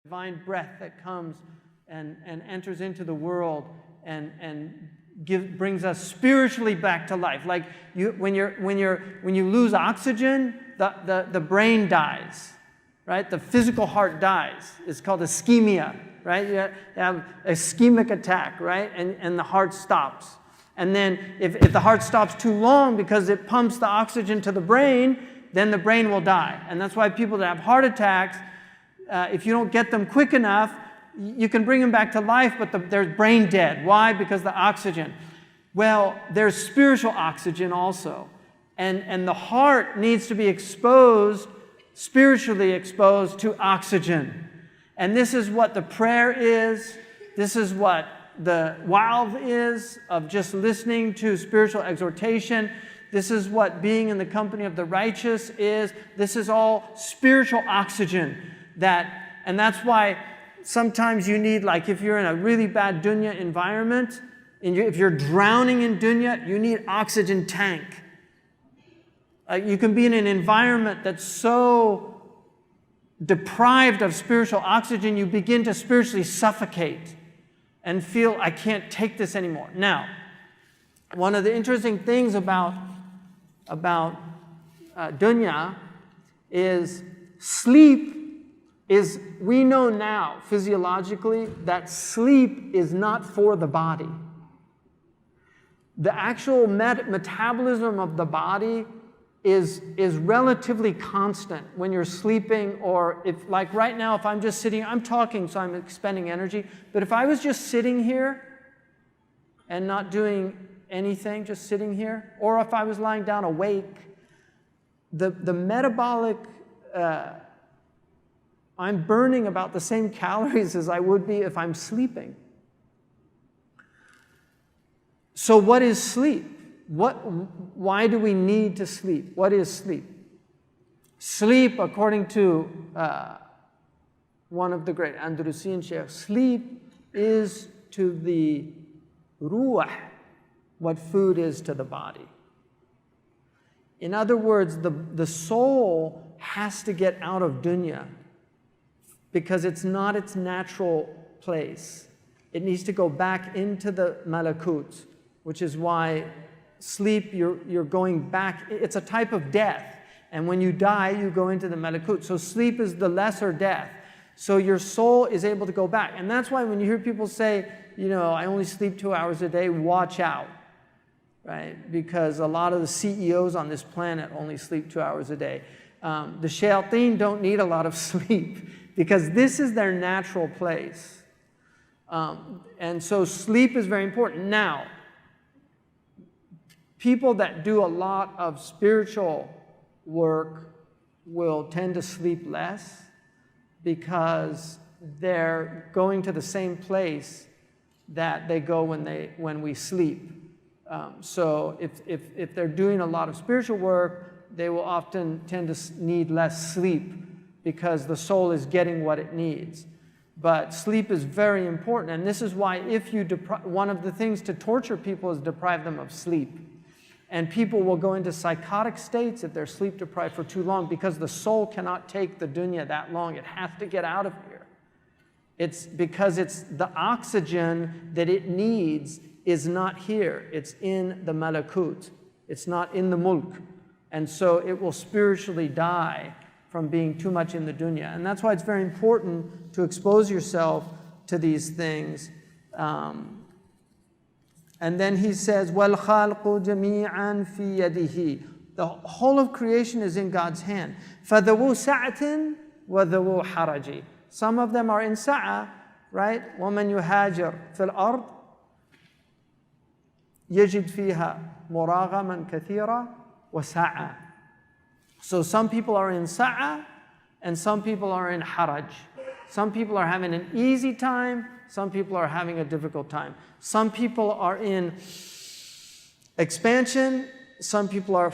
divine breath that comes and enters into the world and brings us spiritually back to life. Like when you lose oxygen, the brain dies, right? The physical heart dies. It's called ischemia, right? You have ischemic attack, right? And the heart stops. And then if the heart stops too long because it pumps the oxygen to the brain, then the brain will die. And that's why people that have heart attacks, if you don't get them quick enough, you can bring them back to life, but they're brain dead. Why? Because the oxygen. Well, there's spiritual oxygen also. And the heart needs to be exposed, spiritually exposed to oxygen. And this is what the prayer is. This is what the wa'adh is, of just listening to spiritual exhortation. This is what being in the company of the righteous is. This is all spiritual oxygen. And that's why sometimes you need, like if you're in a really bad dunya environment, and if you're drowning in dunya, you need oxygen tank. You can be in an environment that's so deprived of spiritual oxygen, you begin to spiritually suffocate and feel, I can't take this anymore. Now, one of the interesting things about dunya is sleep is, we know now physiologically that sleep is not for the body. The actual metabolism of the body is relatively constant when you're sleeping, or if, like right now, if I'm just sitting, I'm talking, so I'm expending energy, but if I was just sitting here and not doing anything, just sitting here, or if I was lying down awake, the metabolic, I'm burning about the same calories as I would be if I'm sleeping. So what is sleep? Why do we need to sleep? What is sleep? Sleep, according to one of the great Andalusian sheikhs, sleep is to the ruh what food is to the body. In other words, the soul has to get out of dunya because it's not its natural place. It needs to go back into the malakut, which is why sleep, you're going back. It's a type of death. And when you die, you go into the malakut. So sleep is the lesser death. So your soul is able to go back. And that's why when you hear people say, I only sleep 2 hours a day, watch out, right? Because a lot of the CEOs on this planet only sleep 2 hours a day. The shayateen don't need a lot of sleep because this is their natural place. And so sleep is very important. Now, people that do a lot of spiritual work will tend to sleep less because they're going to the same place that they go when we sleep. So if they're doing a lot of spiritual work, they will often tend to need less sleep because the soul is getting what it needs. But sleep is very important, and this is why one of the things to torture people is deprive them of sleep. And people will go into psychotic states if they're sleep deprived for too long because the soul cannot take the dunya that long. It has to get out of here. It's because it's the oxygen that it needs is not here. It's in the malakut. It's not in the mulk. And so it will spiritually die from being too much in the dunya. And that's why it's very important to expose yourself to these things. And then he says, وَالْخَالْقُ جَمِيعًا فِي يَدِهِ. The whole of creation is in God's hand. فَذَوُوا سَعَةٍ وَذَوُوا حَرَجٍ. Some of them are in sa'a, right? وَمَنْ يُهَاجِرْ فِي الْأَرْضِ يَجِدْ فِيهَا مُرَاغَمًا كَثِيرًا وَسَعَةً. So some people are in sa'a and some people are in haraj. Some people are having an easy time. Some people are having a difficult time. Some people are in expansion. Some people are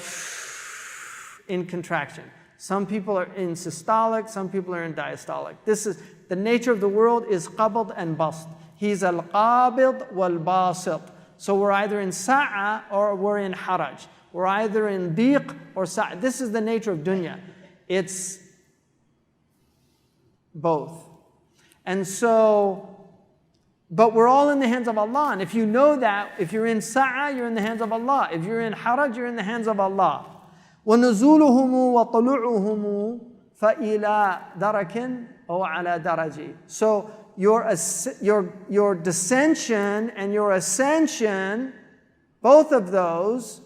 in contraction. Some people are in systolic. Some people are in diastolic. This is the nature of the world is qabd and bast. He's al-qabid wal-basit. So we're either in sa'a or we're in haraj. We're either in diq or sa'a. This is the nature of dunya. It's both. And so, but we're all in the hands of Allah. And if you know that, if you're in sa'a, you're in the hands of Allah. If you're in haraj, you're in the hands of Allah. وَنُزُولُهُمُ وَطُلُوعُهُمُ فَإِلَى دَرَكٍ أَوْ عَلَى دَرَجٍ. So your descension and your ascension, both of those,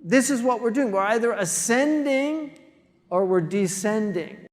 this is what we're doing. We're either ascending or we're descending.